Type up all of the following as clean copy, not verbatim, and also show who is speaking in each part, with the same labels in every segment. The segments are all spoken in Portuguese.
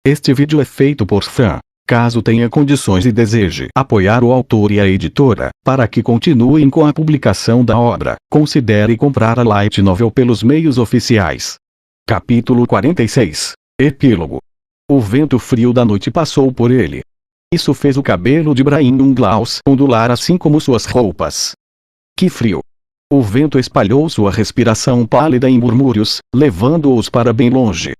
Speaker 1: Este vídeo é feito por fã. Caso tenha condições e deseje apoiar o autor e a editora, para que continuem com a publicação da obra, considere comprar a light novel pelos meios oficiais. Capítulo 46. Epílogo. O vento frio da noite passou por ele. Isso fez o cabelo de Brahim Unglaus ondular assim como suas roupas. Que frio! O vento espalhou sua respiração pálida em murmúrios, levando-os para bem longe.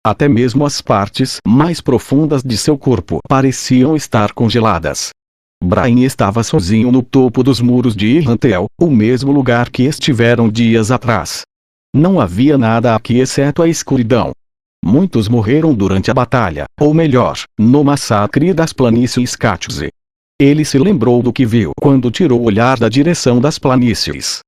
Speaker 1: Até mesmo as partes mais profundas de seu corpo pareciam estar congeladas. Brahim estava sozinho no topo dos muros de Irrantel, o mesmo lugar que estiveram dias atrás. Não havia nada aqui exceto a escuridão. Muitos morreram durante a batalha, ou melhor, no massacre das planícies Katuse. Ele se lembrou do que viu quando tirou o olhar da direção das planícies.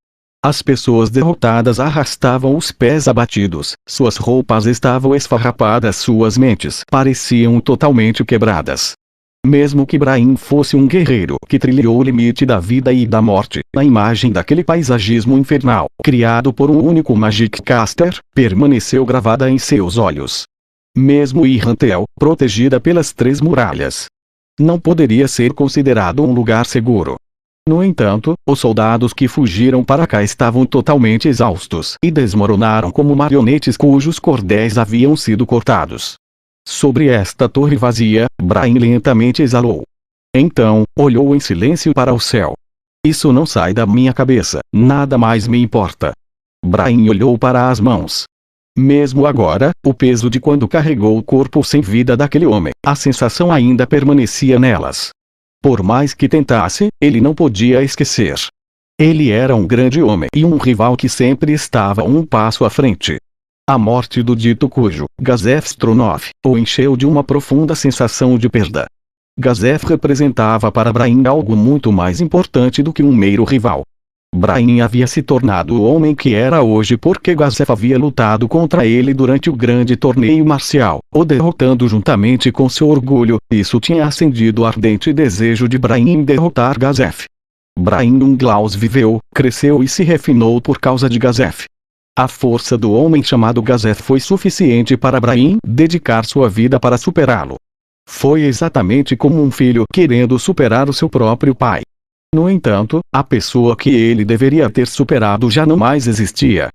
Speaker 1: As pessoas derrotadas arrastavam os pés abatidos, suas roupas estavam esfarrapadas, suas mentes pareciam totalmente quebradas. Mesmo que Brahim fosse um guerreiro que trilhou o limite da vida e da morte, a imagem daquele paisagismo infernal, criado por um único Magic Caster, permaneceu gravada em seus olhos. Mesmo Irrantel, protegida pelas 3 muralhas, não poderia ser considerado um lugar seguro. No entanto, os soldados que fugiram para cá estavam totalmente exaustos e desmoronaram como marionetes cujos cordéis haviam sido cortados. Sobre esta torre vazia, Brahim lentamente exalou. Então, olhou em silêncio para o céu. Isso não sai da minha cabeça, nada mais me importa. Brahim olhou para as mãos. Mesmo agora, o peso de quando carregou o corpo sem vida daquele homem, a sensação ainda permanecia nelas. Por mais que tentasse, ele não podia esquecer. Ele era um grande homem e um rival que sempre estava um passo à frente. A morte do dito cujo, Gazef Stronov, o encheu de uma profunda sensação de perda. Gazef representava para Brahim algo muito mais importante do que um mero rival. Brahim havia se tornado o homem que era hoje porque Gazef havia lutado contra ele durante o grande torneio marcial, o derrotando juntamente com seu orgulho. Isso tinha acendido o ardente desejo de Brahim em derrotar Gazef. Brahim Unglaus viveu, cresceu e se refinou por causa de Gazef. A força do homem chamado Gazef foi suficiente para Brahim dedicar sua vida para superá-lo. Foi exatamente como um filho querendo superar o seu próprio pai. No entanto, a pessoa que ele deveria ter superado já não mais existia.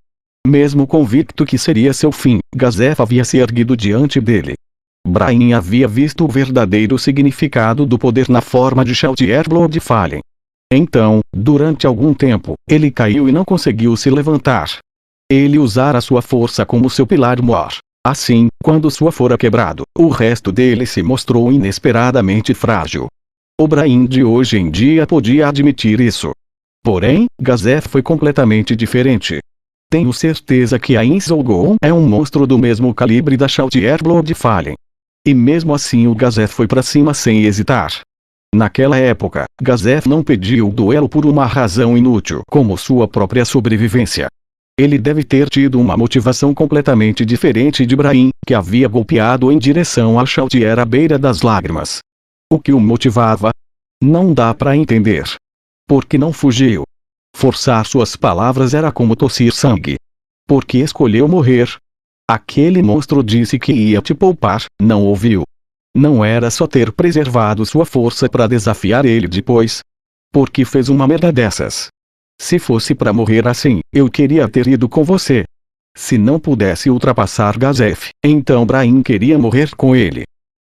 Speaker 1: Mesmo convicto que seria seu fim, Gazef havia se erguido diante dele. Brahim havia visto o verdadeiro significado do poder na forma de Shaltier Bloodfallen. Então, durante algum tempo, ele caiu e não conseguiu se levantar. Ele usara sua força como seu pilar mor. Assim, quando sua fora quebrado, o resto dele se mostrou inesperadamente frágil. O Brahim de hoje em dia podia admitir isso. Porém, Gazef foi completamente diferente. Tenho certeza que a Insolgon é um monstro do mesmo calibre da Shaltier Bloodfallen. E mesmo assim o Gazef foi para cima sem hesitar. Naquela época, Gazef não pediu o duelo por uma razão inútil como sua própria sobrevivência. Ele deve ter tido uma motivação completamente diferente de Brahim, que havia golpeado em direção a Shaltier à beira das lágrimas. O que o motivava? Não dá para entender. Por que não fugiu? Forçar suas palavras era como tossir sangue. Por que escolheu morrer? Aquele monstro disse que ia te poupar, não ouviu? Não era só ter preservado sua força para desafiar ele depois? Por que fez uma merda dessas? Se fosse para morrer assim, eu queria ter ido com você. Se não pudesse ultrapassar Gazef, então Brahim queria morrer com ele.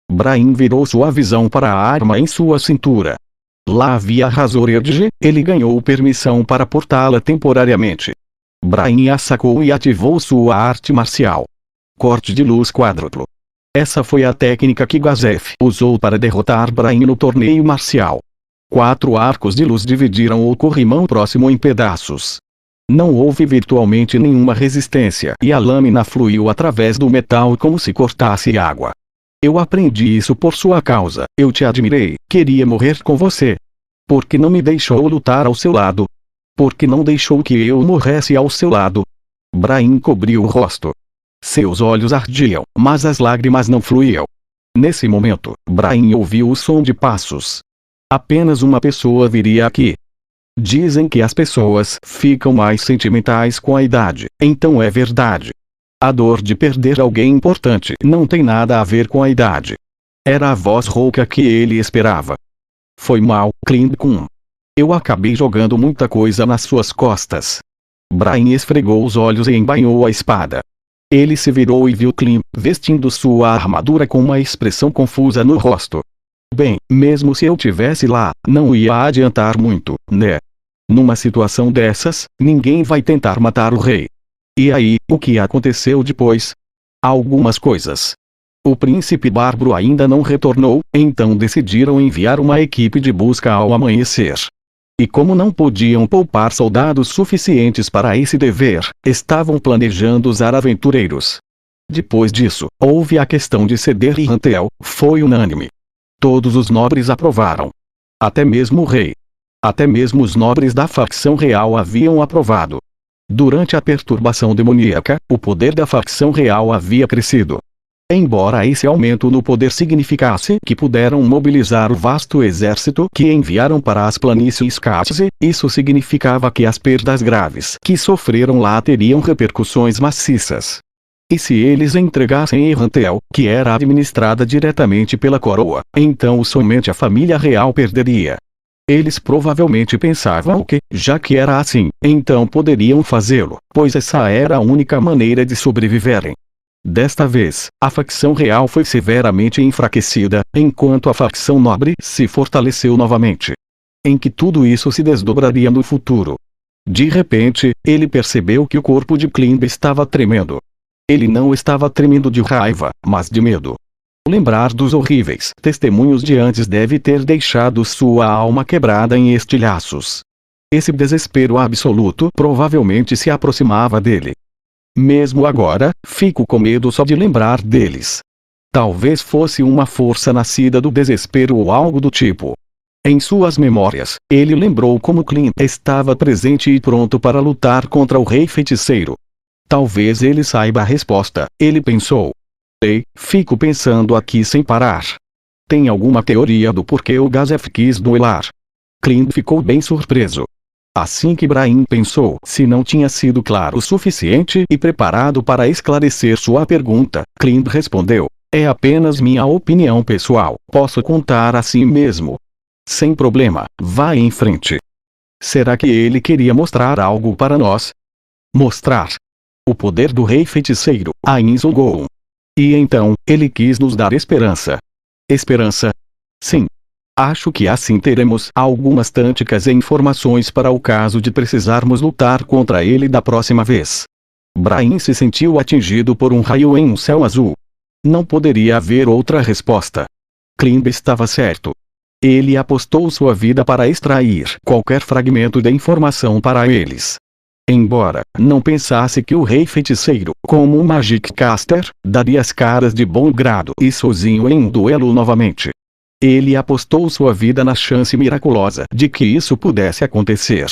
Speaker 1: Brahim virou sua visão para a arma em sua cintura. Lá havia a Razor Edge, ele ganhou permissão para portá-la temporariamente. Brahim a sacou e ativou sua arte marcial. Corte de luz quádruplo. Essa foi a técnica que Gazef usou para derrotar Brahim no torneio marcial. 4 arcos de luz dividiram o corrimão próximo em pedaços. Não houve virtualmente nenhuma resistência e a lâmina fluiu através do metal como se cortasse água. Eu aprendi isso por sua causa, eu te admirei, queria morrer com você. Por que não me deixou lutar ao seu lado? Por que não deixou que eu morresse ao seu lado? Brahim cobriu o rosto. Seus olhos ardiam, mas as lágrimas não fluíam. Nesse momento, Brahim ouviu o som de passos. Apenas uma pessoa viria aqui. Dizem que as pessoas ficam mais sentimentais com a idade, então é verdade. A dor de perder alguém importante não tem nada a ver com a idade. Era a voz rouca que ele esperava. Foi mal, Clint-Kun. Eu acabei jogando muita coisa nas suas costas. Brian esfregou os olhos e embainhou a espada. Ele se virou e viu Clint vestindo sua armadura com uma expressão confusa no rosto. Bem, mesmo se eu tivesse lá, não ia adiantar muito, né? Numa situação dessas, ninguém vai tentar matar o rei. E aí, o que aconteceu depois? Algumas coisas. O príncipe bárbaro ainda não retornou, então decidiram enviar uma equipe de busca ao amanhecer. E como não podiam poupar soldados suficientes para esse dever, estavam planejando usar aventureiros. Depois disso, houve a questão de ceder e Rantel foi unânime. Todos os nobres aprovaram. Até mesmo o rei. Até mesmo os nobres da facção real haviam aprovado. Durante a perturbação demoníaca, o poder da facção real havia crescido. Embora esse aumento no poder significasse que puderam mobilizar o vasto exército que enviaram para as planícies Katze, isso significava que as perdas graves que sofreram lá teriam repercussões maciças. E se eles entregassem Errantel, que era administrada diretamente pela coroa, então somente a família real perderia. Eles provavelmente pensavam que, já que era assim, então poderiam fazê-lo, pois essa era a única maneira de sobreviverem. Desta vez, a facção real foi severamente enfraquecida, enquanto a facção nobre se fortaleceu novamente. Em que tudo isso se desdobraria no futuro. De repente, ele percebeu que o corpo de Clint estava tremendo. Ele não estava tremendo de raiva, mas de medo. Lembrar dos horríveis testemunhos de antes deve ter deixado sua alma quebrada em estilhaços. Esse desespero absoluto provavelmente se aproximava dele. Mesmo agora, fico com medo só de lembrar deles. Talvez fosse uma força nascida do desespero ou algo do tipo. Em suas memórias, ele lembrou como Clint estava presente e pronto para lutar contra o rei feiticeiro. Talvez ele saiba a resposta, ele pensou. Ei, fico pensando aqui sem parar. Tem alguma teoria do porquê o Gazef quis duelar? Clint ficou bem surpreso. Assim que Brian pensou se não tinha sido claro o suficiente e preparado para esclarecer sua pergunta, Clint respondeu, é apenas minha opinião pessoal, posso contar assim mesmo. Sem problema, vá em frente. Será que ele queria mostrar algo para nós? Mostrar o poder do rei feiticeiro, Ainzo Goon. E então, ele quis nos dar esperança. Esperança? Sim. Acho que assim teremos algumas táticas e informações para o caso de precisarmos lutar contra ele da próxima vez. Brian se sentiu atingido por um raio em um céu azul. Não poderia haver outra resposta. Clint estava certo. Ele apostou sua vida para extrair qualquer fragmento de informação para eles. Embora não pensasse que o rei feiticeiro, como um Magic Caster, daria as caras de bom grado e sozinho em um duelo novamente. Ele apostou sua vida na chance miraculosa de que isso pudesse acontecer.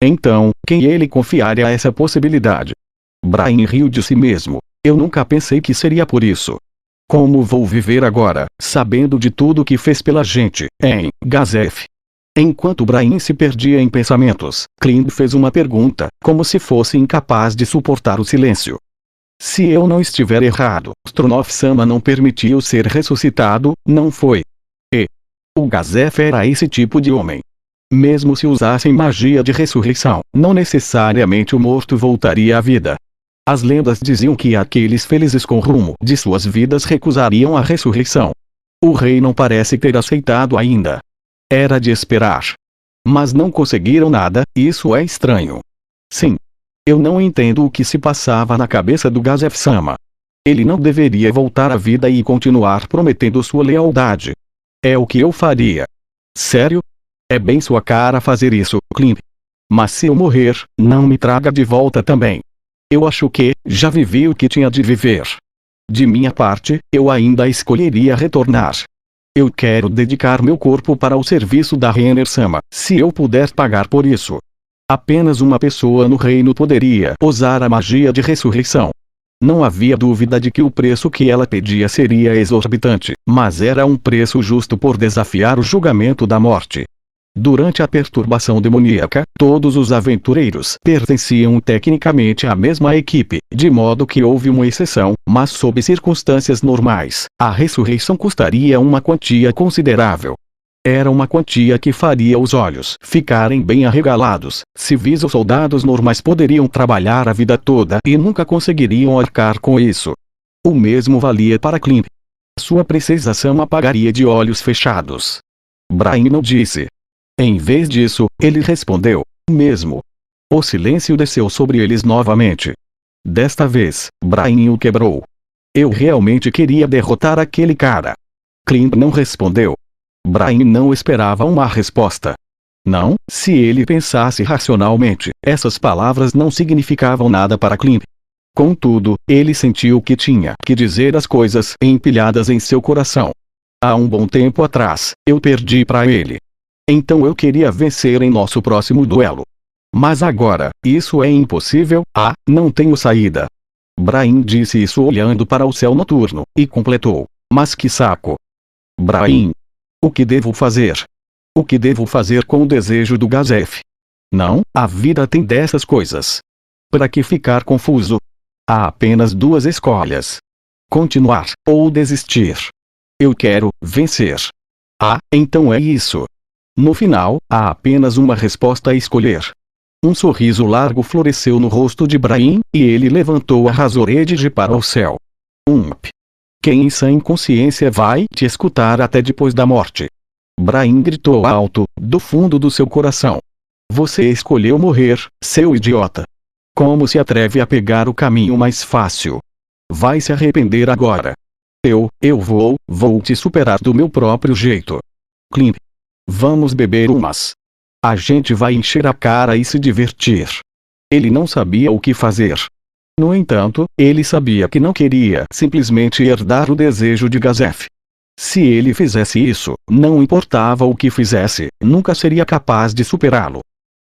Speaker 1: Então, quem ele confiaria essa possibilidade? Brian riu de si mesmo. Eu nunca pensei que seria por isso. Como vou viver agora, sabendo de tudo que fez pela gente, hein, Gazef? Enquanto Brian se perdia em pensamentos, Clint fez uma pergunta, como se fosse incapaz de suportar o silêncio. Se eu não estiver errado, Stronoff-sama não permitiu ser ressuscitado, não foi? O Gazef era esse tipo de homem. Mesmo se usassem magia de ressurreição, não necessariamente o morto voltaria à vida. As lendas diziam que aqueles felizes com rumo de suas vidas recusariam a ressurreição. O rei não parece ter aceitado ainda. Era de esperar. Mas não conseguiram nada, isso é estranho. Sim. Eu não entendo o que se passava na cabeça do Gazef-sama. Ele não deveria voltar à vida e continuar prometendo sua lealdade. É o que eu faria. Sério? É bem sua cara fazer isso, Clint. Mas se eu morrer, não me traga de volta também. Eu acho que já vivi o que tinha de viver. De minha parte, eu ainda escolheria retornar. Eu quero dedicar meu corpo para o serviço da Renner-sama, se eu puder pagar por isso. Apenas uma pessoa no reino poderia usar a magia de ressurreição. Não havia dúvida de que o preço que ela pedia seria exorbitante, mas era um preço justo por desafiar o julgamento da morte. Durante a perturbação demoníaca, todos os aventureiros pertenciam tecnicamente à mesma equipe, de modo que houve uma exceção, mas sob circunstâncias normais, a ressurreição custaria uma quantia considerável. Era uma quantia que faria os olhos ficarem bem arregalados. Civis ou soldados normais poderiam trabalhar a vida toda e nunca conseguiriam arcar com isso. O mesmo valia para Clint. Sua precisação apagaria de olhos fechados. Brian não disse. Em vez disso, ele respondeu, mesmo. O silêncio desceu sobre eles novamente. Desta vez, Brian o quebrou. Eu realmente queria derrotar aquele cara. Clint não respondeu. Brian não esperava uma resposta. Não, se ele pensasse racionalmente, essas palavras não significavam nada para Clint. Contudo, ele sentiu que tinha que dizer as coisas empilhadas em seu coração. Há um bom tempo atrás, eu perdi para ele. Então eu queria vencer em nosso próximo duelo. Mas agora, isso é impossível, não tenho saída. Brian disse isso olhando para o céu noturno, e completou, mas que saco. Brian. O que devo fazer? O que devo fazer com o desejo do Gazef? Não, a vida tem dessas coisas. Para que ficar confuso? Há apenas duas escolhas. Continuar, ou desistir. Eu quero vencer. Então é isso. No final, há apenas uma resposta a escolher. Um sorriso largo floresceu no rosto de Brian, e ele levantou a Razor-Edge para o céu. Quem em sã consciência vai te escutar até depois da morte? Brian gritou alto, do fundo do seu coração. Você escolheu morrer, seu idiota. Como se atreve a pegar o caminho mais fácil? Vai se arrepender agora. Eu vou te superar do meu próprio jeito. Clint. Vamos beber umas. A gente vai encher a cara e se divertir. Ele não sabia o que fazer. No entanto, ele sabia que não queria simplesmente herdar o desejo de Gazef. Se ele fizesse isso, não importava o que fizesse, nunca seria capaz de superá-lo.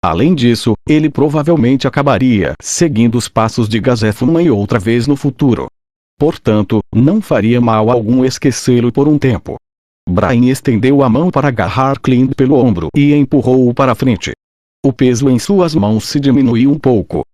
Speaker 1: Além disso, ele provavelmente acabaria seguindo os passos de Gazef uma e outra vez no futuro. Portanto, não faria mal algum esquecê-lo por um tempo. Brian estendeu a mão para agarrar Clint pelo ombro e empurrou-o para frente. O peso em suas mãos se diminuiu um pouco.